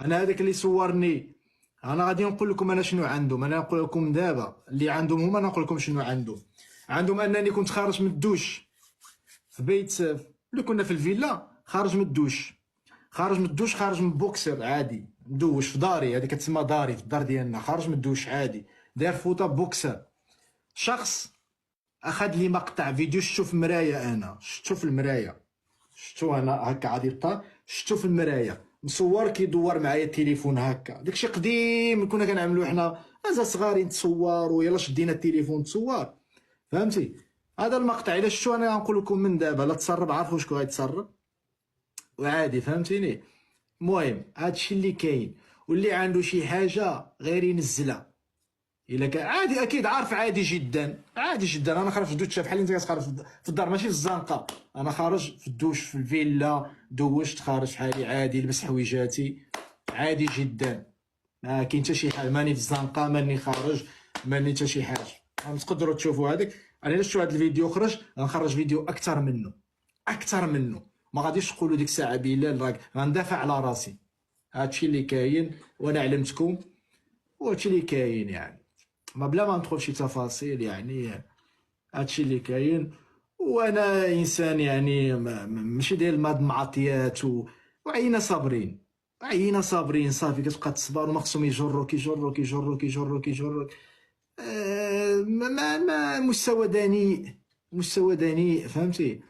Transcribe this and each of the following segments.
انا هذاك اللي صورني، انا غادي نقول لكم انا شنو عندهم. انا نقول لكم دابا اللي عندهم هما، انا نقول لكم شنو عندهم. عندهم انني كنت خارج من الدوش في بيت اللي كنا في الفيلا، خارج من الدوش، خارج من بوكسر عادي، ندوش في داري، هذه كتسمى داري، في الدار ديالنا، خارج من الدوش عادي، داير فوطه بوكسر. شخص اخذ لي مقطع فيديو، شفتو في المرايه، انا شفتو في المرايه، شفتو انا هكا عادي الطار، شفتو في المرايه مصور كيدور معايا التليفون هكا. داكشي قديم كنا كنعملو حنا مازال صغارين، تصور ويلا شدينا التليفون تصور، فهمتي. هذا المقطع الا شفتو انا غنقول لكم من دابا لا تسرب، عارفوا شكون غيتسرب وعادي، فهمتيني. المهم هادشي اللي كاين، واللي عنده شي حاجه غير ينزلها. الا كان عادي اكيد عارف، عادي جدا، عادي جدا. انا خارج في الدوش بحال انت كتخرج في الدار، ماشي في الزنقه، انا خارج في الدوش في الفيلا، دوشت خارج حالي عادي، لبس حويجاتي عادي جدا، ما كاين حتى شي حاجه، ماني في الزنقه، ماني خارج، ماني حتى شي حاجه. تقدروا تشوفوا هذاك. انا الا شفتوا هذا الفيديو خرج غنخرج فيديو اكثر منه، اكثر منه. ما غاديش تقولوا ديك الساعه بلال راك، غندافع على راسي. هادشي اللي كاين وانا علمتكم، وهادشي اللي كاين يعني، ما بلا ما ندخل شي تفاصيل يعني. هادشي اللي كاين، وانا انسان يعني ماشي داير ماد معطيات وعينا صابرين، عينا صابرين صافي. كتبقى تصبر وما خصهم يجروك يجروك يجروك يجروك يجروك. ما مستوى دنيء، مستوى دنيء، فهمتي.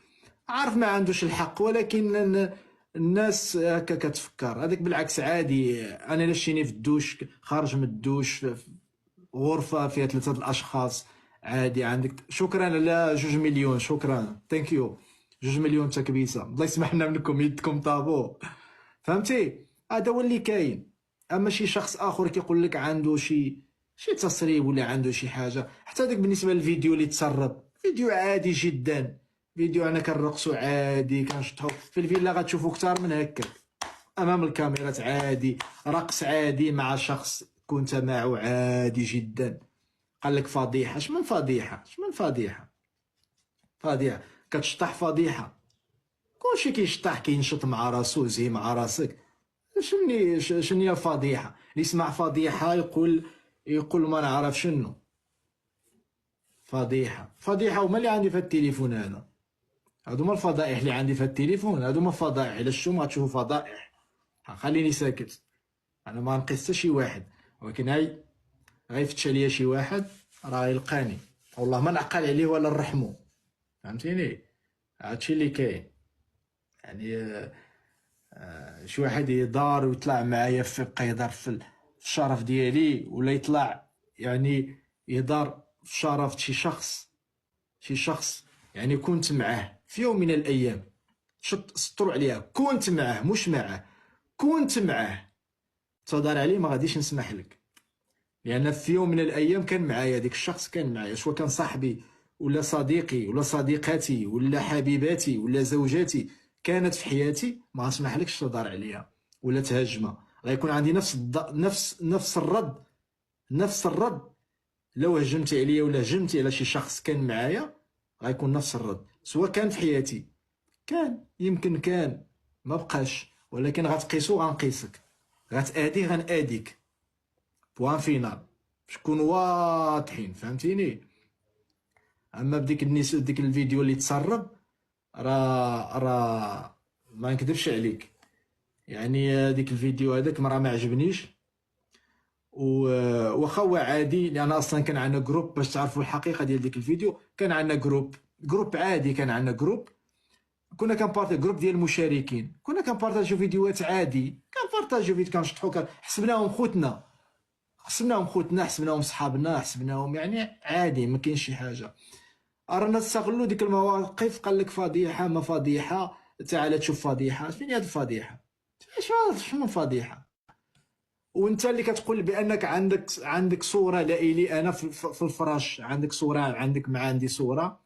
عارف ما عندوش الحق، ولكن الناس هكا كتفكر. هذاك بالعكس عادي. انا الا شتيني في الدوش، خارج من الدوش في غرفه فيها 3 الاشخاص، عادي. عندك شكرا على 2 مليون، شكرا، ثانك يو. 2 مليون تكبيسه، الله يسمح لنا منكم، يدكم طابو، فهمتي. هذا هو اللي كاين. اما شي شخص اخر كيقول لك عنده شي تسريب ولا عنده شي حاجه، حتى داك بالنسبه للفيديو اللي تسرب، فيديو عادي جدا، فيديو انا كنرقصو عادي، كنشطحو في الفيلا، غتشوفو كتار من هكا امام الكاميرات عادي، رقص عادي مع شخص كنت معه عادي جدا. قال لك فضيحه، اش من فضيحه، اش من فضيحه، فضيحه كتشطح فضيحه. كلشي كيشطح كينشط مع راسو، زي مع راسك. شنو هي الفضيحه؟ اللي يسمع فضيحه يقول ما نعرف شنو فضيحه. فضيحه هما اللي عندي في التليفون هذا، هادو هما الفضائح اللي عندي في التليفون، هادو هما الفضائح. الا شفتو ما تشوفوا فضائح، خليني ساكت، انا ما نقيس حتى شي واحد، ولكن هاي غيفتش عليا شي واحد راه يلقاني، والله ما نعقل عليه ولا نرحمو، فهمتيني. هادشي اللي كاين يعني. شي واحد يدار ويطلع معايا يبقى يدار في الشرف ديالي، ولا يطلع يعني يدار في شرف شي شخص، شي شخص يعني كنت معاه في يوم من الايام، سطروا عليها، كنت معاه مش معاه، كنت معاه، تدار عليه، ما غاديش نسمح لك. لان في يوم من الايام كان معايا ديك الشخص، كان معايا، سواء كان صاحبي ولا صديقي ولا صديقتي ولا حبيباتي ولا زوجاتي، كانت في حياتي، ما اسمحلكش تدار عليها ولا تهاجمها. غيكون عندي نفس الرد، نفس الرد. لو هجمتي عليا ولا هجمتي على شي شخص كان معايا، غيكون نفس الرد، سواء كان في حياتي، كان يمكن كان ما بقاش، ولكن غتقيسو غنقيسك، غتادي غناديك، بوان فينال، باش نكونوا واضحين، فهمتيني. اما بديك ديك الفيديو اللي تسرب، راه ما نكذبش عليك يعني، ديك الفيديو هذاك راه ما عجبنيش. واخا هو عادي، لان اصلا كان عندنا جروب باش تعرفوا الحقيقه ديال ديك الفيديو. كان عندنا جروب عادي، كان عندنا جروب، كنا كنبارطاجيو جروب ديال المشاركين، كنا كنبارطاجيو فيديوهات عادي، كنبارطاجيو فيديو كنشطحو، حسبناهم خوتنا، حسبناهم صحابنا، حسبناهم يعني عادي، ما كاينش شي حاجه. رانا نستغلوا ديك المواقف. قال لك فضيحه ما فضيحه، تعال تشوف فضيحه، شنو هي هاد الفضيحه؟ شنو فضيحه؟ وانت اللي كتقول بانك عندك صوره لإلي انا في الفراش، عندك صوره عندك مع عندي صوره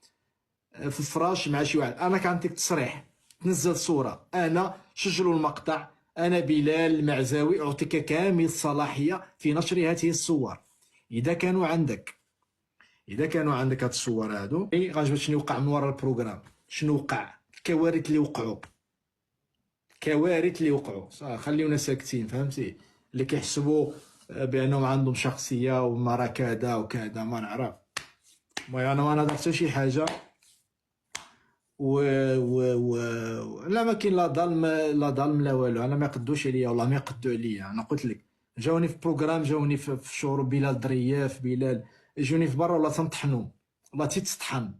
في الفراش مع شي واحد، انا كنعطيك تصريح تنزل صوره، انا سجلوا المقطع، انا بلال المعزاوي اعطيك كامل الصلاحيه في نشر هذه الصور. اذا كانوا عندك، هاد الصور هادو، غنجبد شنو وقع من وراء البروغرام، شنو وقع، الكوارث اللي وقعوا، كوارث اللي وقعوا، خليونا ساكتين. فهمتي؟ اللي كيحسبوا بانهم عندهم شخصيه وما راه كذا وكذا ما نعرف. المهم انا ما نهضر حتى شي حاجه و... لا ما كاين لا ظلم لا ظلم لا والو. انا ما يقدوش عليا والله ما يقدوا عليا. انا قلت لك جاوني في بروغرام، جاوني في شهور بلال درياف بلال، جوني في برا والله تنطحنوا، والله تيتطحن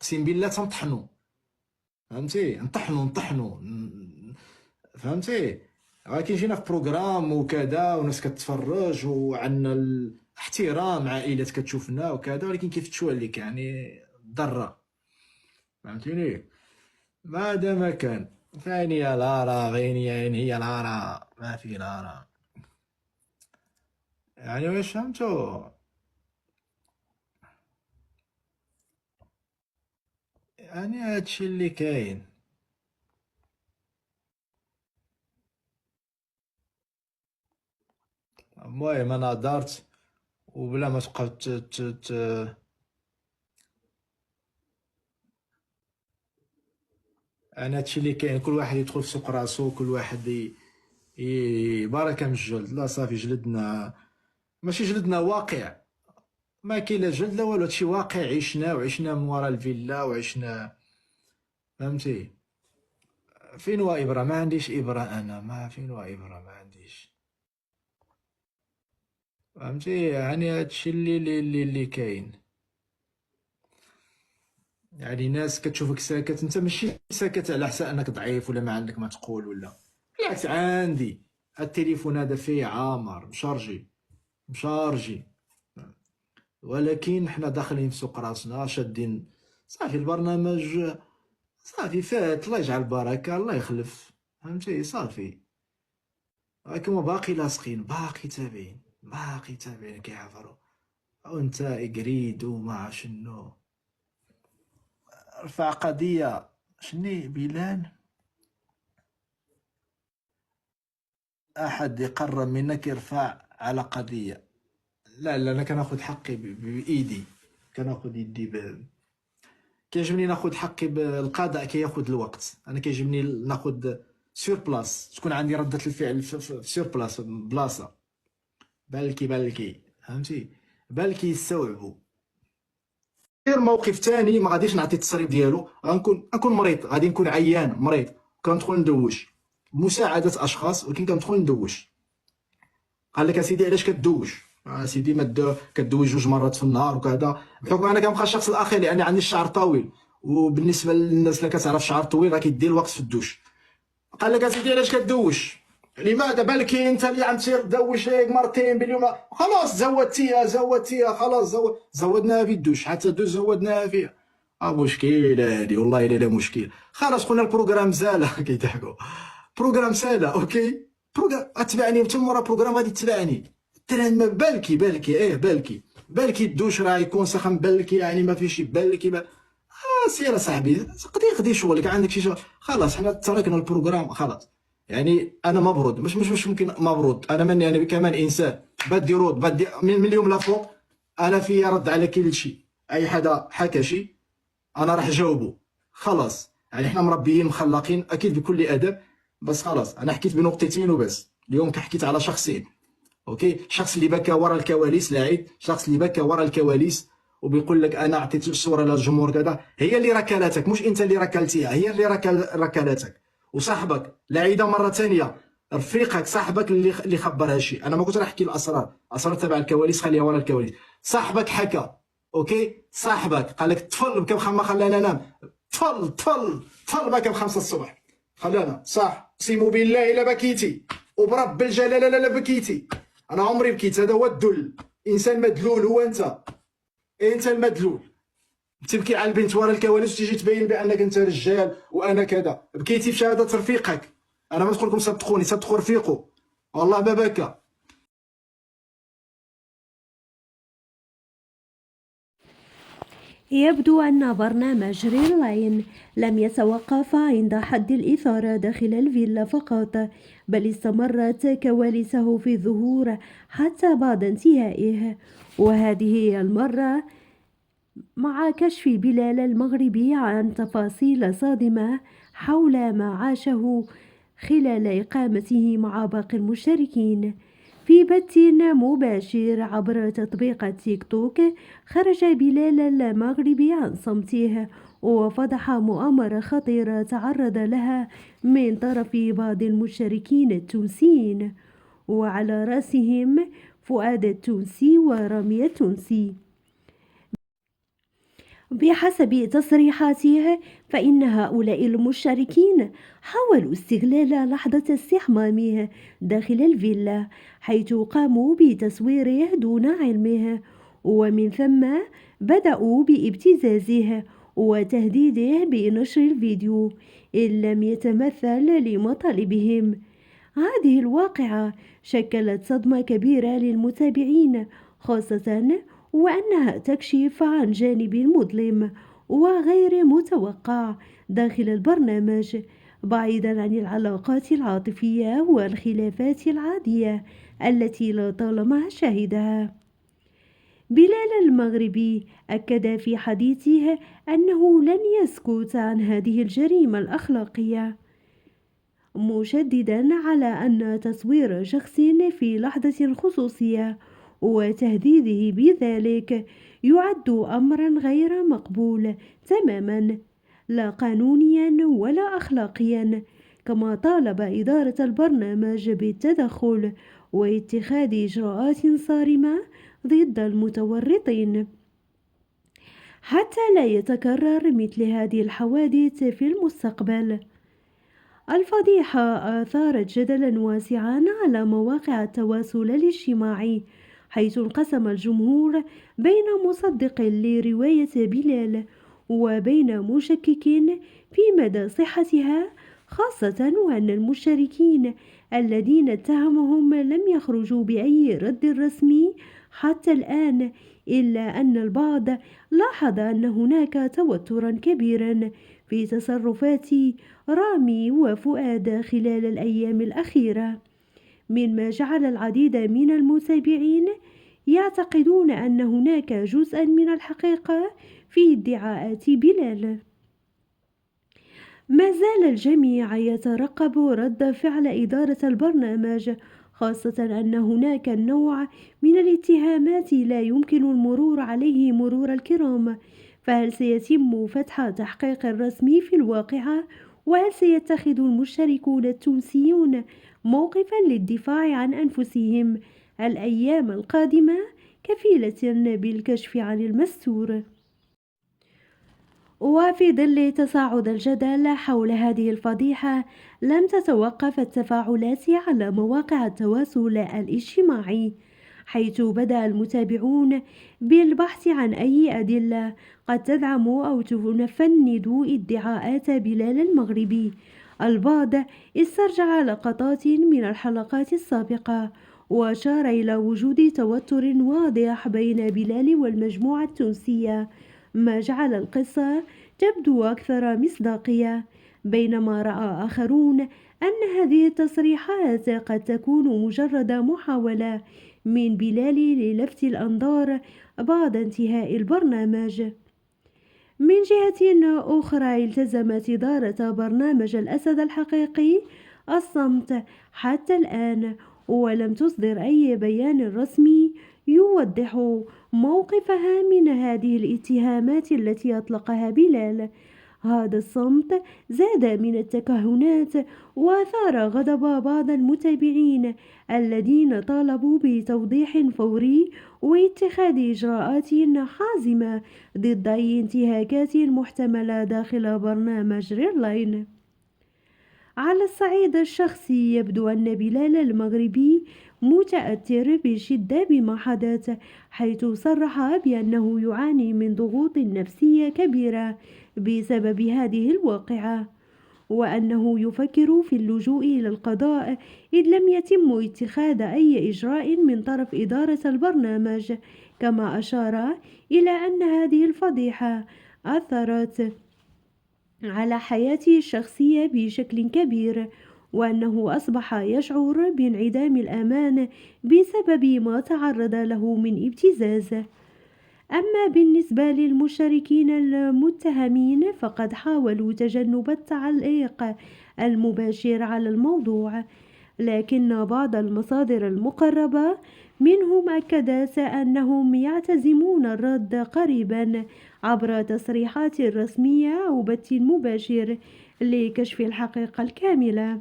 اقسم بالله تنطحنوا. فهمتي؟ نطحنوا فهمتي؟ ولكن جينا في بروغرام وكذا وناس كتفرج وعندنا الاحترام، عائلات كتشوفنا وكذا، ولكن كيفتشوا عليك يعني ضرة. فهمتيني؟ ماذا ما كان فين يا لارا، فين هي لارا؟ ما في لارا يعني. واش فهمتوا؟ يعني هادشي اللي كاين. المهم انا هدرت وبلا ما تبقى انا هادشي اللي كاين. كل واحد يدخل في سوق راسو، كل واحد بركه من الجلد. لا صافي جلدنا، ماشي جلدنا، واقع. ما كاين لا جلد لا والو، هادشي واقع عشنا، وعشنا من ورا الفيلا وعشنا. فهمتي؟ فين هو ابره؟ ما عنديش ابره انا، ما فين هو ابره؟ ما عنديش. فهمتي؟ يعني هادشي اللي كاين. يعني ناس كتشوفك ساكت، انت ماشي ساكت على حساب انك ضعيف ولا ما عندك ما تقول ولا، بالعكس عندي. التليفون هذا فيه عامر مشارجي مشارجي، ولكن حنا داخلين في سوق راسنا شادين. صافي البرنامج صافي فات، الله يجعل البركة، الله يخلف. فهمتي؟ صافي. ولكن هما باقي لاصقين، باقي تابعين، باقي تابعين كيعفروا. وانت اقريد وما شنو. رفع قضية شني بلال؟ احد يقرب منك يرفع على قضية. لا لا، انا كناخذ حقي بايدي، كناخذ يدي كيعجبني ناخذ حقي بالقضاء، كياخذ الوقت. انا كيعجبني ناخذ سور بلاص، تكون عندي ردة الفعل في سور بلاص بلاصة. بلكي فهمتي؟ بلكي يستوعبوا. غير موقف تاني ما غاديش نعطي التصريف ديالو، غنكون مريض، غادي نكون عيان مريض، كندخل ندوش مساعدة اشخاص، ولكن كندخل ندوش. قال لك اسيدي علاش كدوش؟ سيدي ما كدوي جوج مرات في النهار وكذا، بحكم انا كنبقى الشخص الاخير لان عندي الشعر طويل، وبالنسبه للناس اللي كتعرف شعر طويل راه كيدي الوقت في الدوش. قال لك اسيدي علاش كدوش؟ لماذا؟ بلكي انت اللي عم تصير تدوش هيك مرتين باليوم. خلاص زودتيها خلاص زودناها في الدوش، حتى دوش زودناها فيها. مشكل هادي والله الا لا مشكل. خلاص قلنا البروغرام سالا كيضحكوا. بروغرام سالا اوكي. بروغرام اتبعني تما مورا بروغرام غادي تتبعني. بلكي بلكي الدوش راه يكون سخن، بلكي يعني ما فيش بلكي سير صاحبي، قضي شغلك، عندك شي شغل خلاص. حنا تركنا البروغرام خلاص. يعني انا مبرود، مش ممكن مبرود. انا ماني انا كمان انسان بدي رد، بدي من اليوم لفوق. انا في رد على كل شيء. اي حدا حكى شيء انا راح جاوبه. خلاص يعني احنا مربيين مخلقين اكيد بكل ادب، بس خلاص انا حكيت بنقطتين وبس. اليوم حكيت على شخصين اوكي. شخص اللي بكى ورا الكواليس لاعب، شخص اللي بكى ورا الكواليس وبيقول لك انا عطيت الصوره للجمهور كذا. هي اللي ركلتك، مش انت اللي ركلتيها، هي اللي ركلتك. وصاحبك لا عيده مره ثانيه، رفيقك صاحبك اللي خبر هالشيء. انا ما كنت راح احكي الاسرار تبع الكواليس، خليها ورا الكواليس. صاحبك حكى اوكي. صاحبك قال لك طفل بكم ما خلانا ننام، طفل بكم 5 الصبح خلانا صح. اقسم بالله الا بكيتي، وبرب الجلاله لا بكيتي. انا عمري بكيت، هذا هو الذل. انسان مدلول هو انت، انت المدلول. تبكي على البنت ورا الكواليس وتيجي تبين بانك انت رجال وانا كذا. بكيتي في شهاده رفيقك. انا ما نقول لكم صدقوني، صدقوا رفيقه والله ما بكى. يبدو أن برنامج ريل لاين لم يتوقف عند حد الإثارة داخل الفيلا فقط، بل استمرت كواليسه في الظهور حتى بعد انتهائه، وهذه المرة مع كشف بلال المغربي عن تفاصيل صادمة حول ما عاشه خلال إقامته مع باقي المشتركين. في بث مباشر عبر تطبيق تيك توك، خرج بلال المغربي عن صمته وفضح مؤامرة خطيرة تعرض لها من طرف بعض المشتركين التونسيين، وعلى رأسهم فؤاد التونسي ورامي التونسي. بحسب تصريحاته، فإن هؤلاء المشتركين حاولوا استغلال لحظة استحمامه داخل الفيلا، حيث قاموا بتصويره دون علمه، ومن ثم بدأوا بابتزازه وتهديده بنشر الفيديو إن لم يتمثل لمطالبهم. هذه الواقعة شكلت صدمة كبيرة للمتابعين، خاصة وأنها تكشف عن جانب مظلم وغير متوقع داخل البرنامج، بعيدا عن العلاقات العاطفية والخلافات العادية التي لطالما شهدها. بلال المغربي أكد في حديثه أنه لن يسكت عن هذه الجريمة الأخلاقية، مشددا على أن تصوير شخص في لحظة خصوصية وتهديده بذلك يعد أمرا غير مقبول تماما، لا قانونيا ولا أخلاقيا، كما طالب إدارة البرنامج بالتدخل واتخاذ إجراءات صارمة ضد المتورطين حتى لا يتكرر مثل هذه الحوادث في المستقبل. الفضيحة أثارت جدلا واسعا على مواقع التواصل الاجتماعي، حيث انقسم الجمهور بين مصدق لرواية بلال وبين مشكك في مدى صحتها، خاصة وأن المشتركين الذين اتهمهم لم يخرجوا بأي رد رسمي حتى الآن، إلا أن البعض لاحظ أن هناك توترا كبيرا في تصرفات رامي وفؤاد خلال الأيام الأخيرة، مما جعل العديد من المتابعين يعتقدون أن هناك جزءا من الحقيقة في ادعاءات بلال. ما زال الجميع يترقب رد فعل إدارة البرنامج، خاصة أن هناك نوع من الاتهامات لا يمكن المرور عليه مرور الكرام، فهل سيتم فتح تحقيق رسمي في الواقعة؟ وهل سيتخذ المشتركون التونسيون موقفا للدفاع عن أنفسهم؟ الأيام القادمة كفيلة بالكشف عن المستور. وفي ظل تصاعد الجدل حول هذه الفضيحة، لم تتوقف التفاعلات على مواقع التواصل الاجتماعي، حيث بدأ المتابعون بالبحث عن أي أدلة قد تدعم أو تفند ادعاءات بلال المغربي. البعض استرجع لقطات من الحلقات السابقة وأشار إلى وجود توتر واضح بين بلال والمجموعة التونسية، ما جعل القصة تبدو أكثر مصداقية، بينما رأى آخرون أن هذه التصريحات قد تكون مجرد محاولة من بلال للفت الأنظار بعد انتهاء البرنامج. من جهة أخرى، التزمت إدارة برنامج الأسد الحقيقي الصمت حتى الآن، ولم تصدر أي بيان رسمي يوضح موقفها من هذه الاتهامات التي أطلقها بلال. هذا الصمت زاد من التكهنات وأثار غضب بعض المتابعين الذين طالبوا بتوضيح فوري واتخاذ إجراءات حازمة ضد أي انتهاكات محتملة داخل برنامج ريرلاين. على الصعيد الشخصي، يبدو أن بلال المغربي متأثر بشدة بما حدث، حيث صرح بأنه يعاني من ضغوط نفسية كبيرة بسبب هذه الواقعة، وأنه يفكر في اللجوء إلى القضاء إذ لم يتم اتخاذ أي إجراء من طرف إدارة البرنامج، كما أشار إلى أن هذه الفضيحة أثرت على حياته الشخصية بشكل كبير، وأنه أصبح يشعر بانعدام الأمان بسبب ما تعرض له من ابتزاز. أما بالنسبة للمشاركين المتهمين فقد حاولوا تجنب التعليق المباشر على الموضوع، لكن بعض المصادر المقربة منهم أكدت أنهم يعتزمون الرد قريبا عبر تصريحات رسمية أو بث مباشر لكشف الحقيقة الكاملة.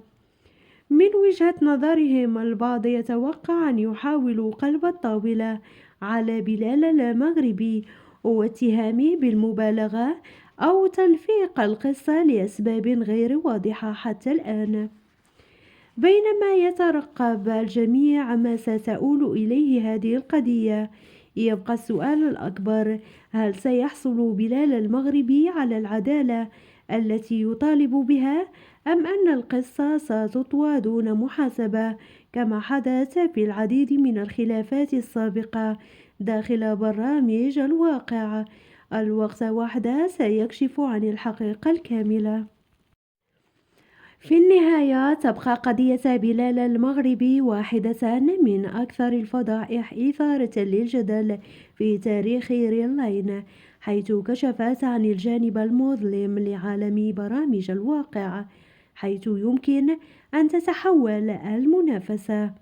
من وجهة نظرهم البعض يتوقع أن يحاولوا قلب الطاولة على بلال المغربي واتهامه بالمبالغة أو تلفيق القصة لأسباب غير واضحة حتى الآن. بينما يترقب الجميع ما ستؤول إليه هذه القضية، يبقى السؤال الأكبر: هل سيحصل بلال المغربي على العدالة التي يطالب بها، أم أن القصة ستطوى دون محاسبة كما حدث في العديد من الخلافات السابقة داخل برامج الواقع؟ الوقت وحده سيكشف عن الحقيقة الكاملة. في النهاية تبقى قضية بلال المغربي واحدة من أكثر الفضائح إثارة للجدل في تاريخ ريل لاين، حيث كشفت عن الجانب المظلم لعالم برامج الواقع، حيث يمكن أن تتحول المنافسة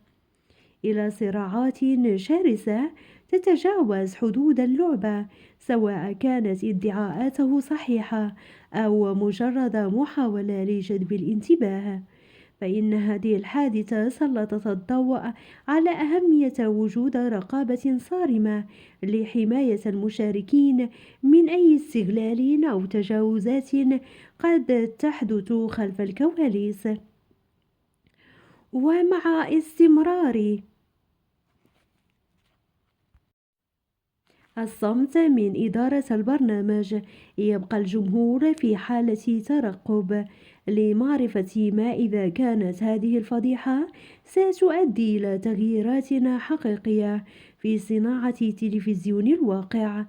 إلى صراعات شرسة تتجاوز حدود اللعبة، سواء كانت ادعاءاته صحيحة أو مجرد محاولة لجذب الانتباه. فإن هذه الحادثة سلطت الضوء على أهمية وجود رقابة صارمة لحماية المشاركين من أي استغلال أو تجاوزات قد تحدث خلف الكواليس. ومع استمرار الصمت من إدارة البرنامج، يبقى الجمهور في حالة ترقب لمعرفة ما إذا كانت هذه الفضيحة ستؤدي إلى تغييرات حقيقية في صناعة تلفزيون الواقع،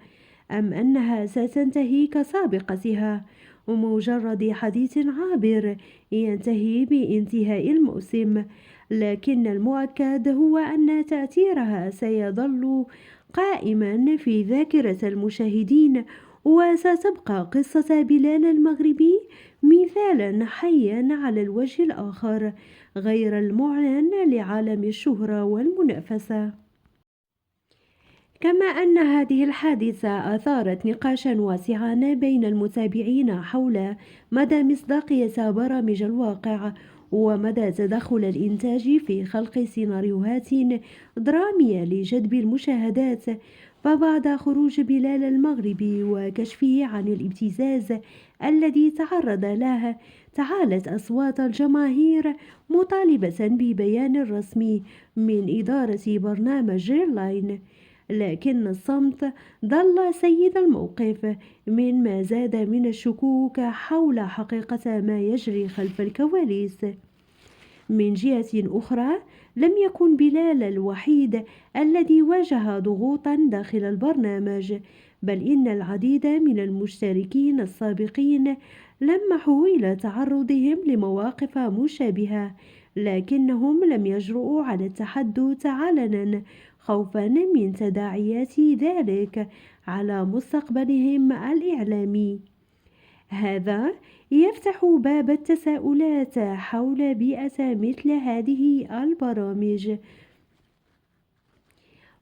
أم أنها ستنتهي كسابقتها ومجرد حديث عابر ينتهي بانتهاء الموسم. لكن المؤكد هو أن تأثيرها سيظل قائما في ذاكرة المشاهدين، وستبقى قصة بلال المغربي مثالا حيا على الوجه الآخر غير المعلن لعالم الشهرة والمنافسة. كما أن هذه الحادثة أثارت نقاشا واسعا بين المتابعين حول مدى مصداقية برامج الواقع ومدى تدخل الإنتاج في خلق سيناريوهات درامية لجذب المشاهدات. فبعد خروج بلال المغربي وكشفه عن الابتزاز الذي تعرض له، تعالت أصوات الجماهير مطالبة ببيان رسمي من إدارة برنامج ريل لاين، لكن الصمت ظل سيد الموقف، من ما زاد من الشكوك حول حقيقة ما يجري خلف الكواليس. من جهة أخرى، لم يكن بلال الوحيد الذي واجه ضغوطا داخل البرنامج، بل إن العديد من المشتركين السابقين لمحوا إلى تعرضهم لمواقف مشابهة، لكنهم لم يجرؤوا على التحدث علنا خوفا من تداعيات ذلك على مستقبلهم الإعلامي. هذا يفتح باب التساؤلات حول بيئة مثل هذه البرامج،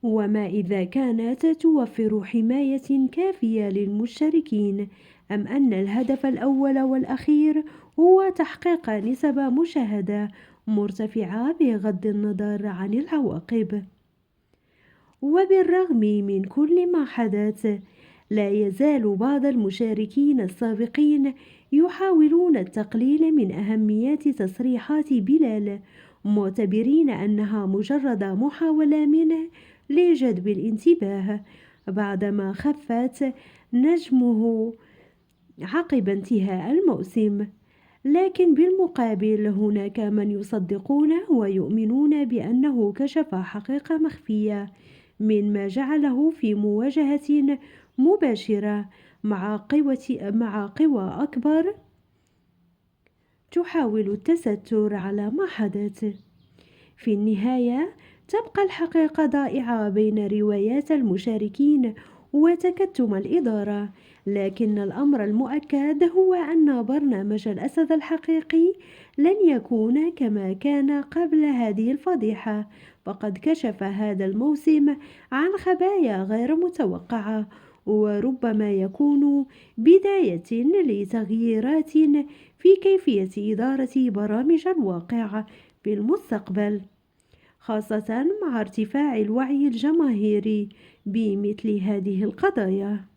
وما إذا كانت توفر حماية كافية للمشتركين، أم أن الهدف الأول والأخير هو تحقيق نسب مشاهدة مرتفعة بغض النظر عن العواقب. وبالرغم من كل ما حدث، لا يزال بعض المشاركين السابقين يحاولون التقليل من أهمية تصريحات بلال، معتبرين أنها مجرد محاولة منه لجذب الانتباه بعدما خفت نجمه عقب انتهاء الموسم. لكن بالمقابل هناك من يصدقونه ويؤمنون بأنه كشف حقيقة مخفية، مما جعله في مواجهة مباشرة مع قوى أكبر تحاول التستر على ما حدث. في النهاية تبقى الحقيقة ضائعة بين روايات المشاركين وتكتم الإدارة. لكن الأمر المؤكد هو أن برنامج الأسد الحقيقي لن يكون كما كان قبل هذه الفضيحة، فقد كشف هذا الموسم عن خبايا غير متوقعة، وربما يكون بداية لتغييرات في كيفية إدارة برامج الواقع في المستقبل، خاصة مع ارتفاع الوعي الجماهيري بمثل هذه القضايا.